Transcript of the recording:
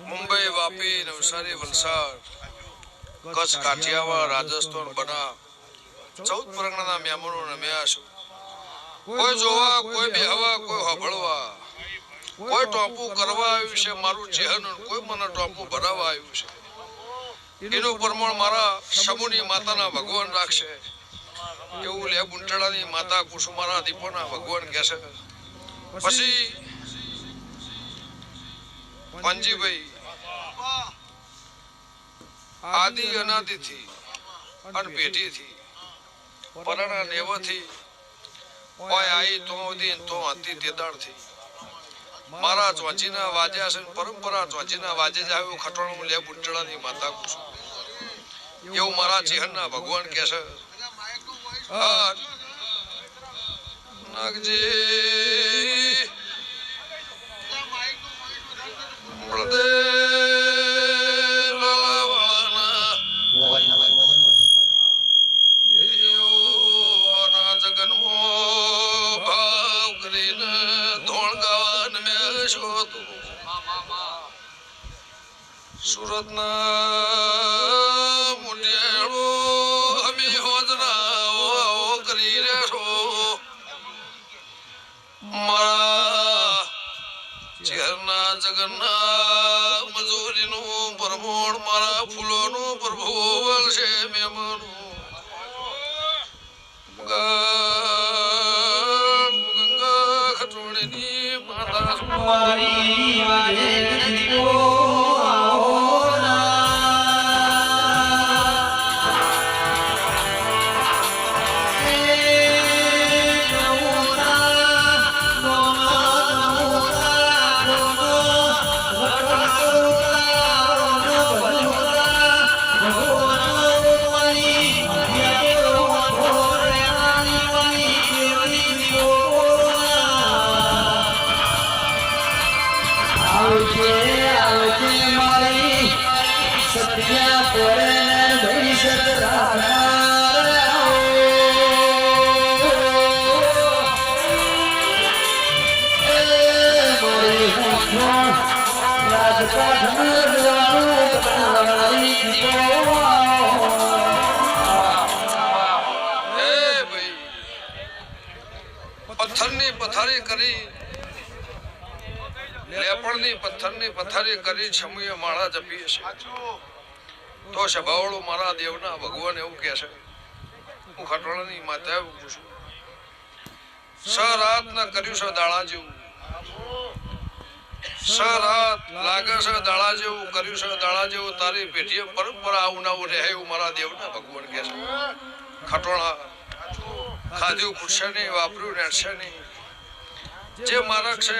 મુંબઈ, વાપી, નવસારી, વલસાડ, કચ્છ, કાઠિયાવાડ, રાજસ્થાન, બનાસ 14 પરગણાના મહેમાનો રમ્યા છે. કોઈ જોવા, કોઈ બેહવા, કોઈ સાંભળવા, કોઈ ટોપું કરવા આવ્યું છે મારું ચહેરું, કોઈ મને ટોપું ભરાવા આવ્યું છે. એનું પ્રમાણ મારા સમૂહની માતાના ભગવાન રાખશે એવું લે બુંટડાની માતા કુસુમાના દીપોના ભગવાન કહે છે. પછી પંજીભાઈ આદિ અનાદિથી અને પેઢીથી પરાણા નેવથી ઓય આઈ તો ઉદી તો હતી તેદાળથી મારા ચોચીના વાજ્યા છે પરંપરા ચોચીના વાજે જ આવ્યું ખટોણું લે બુંટડાની માતા કુસુમ એવું મારા ચહેરના ભગવાન કહે છે. નાગજી સુરત ના મુંડિયાળો અમે હોજના કરી રહેશો મારા ચહેરના જગન્ના મજૂરીનું પ્રમોણ મારા ફૂલોનું પ્રભોવલ છે મહેમાનું ગંગા ખટોળીની માતા પથ્થરની પથારી કરી લેપણની પથ્થરની પથારી કરી છમુએ માળા જપીએ છે તો સભાવળું મારા દેવના ભગવાન એવું કહે છે. હું ખટોળાની માતા એવું પૂછું રાત ના કર્યું છે દાળા જેવું રાત લાગે છે દાળા જેવું કર્યું છે દાળા જેવું તારી પેઢીએ પરંપરા આવું ના રહે એવું મારા દેવના ભગવાન કહે છે. ખટોળા ખાધ્યું પૂછશે નહીં વાપર્યું રહેશે નહીં જે મારા છે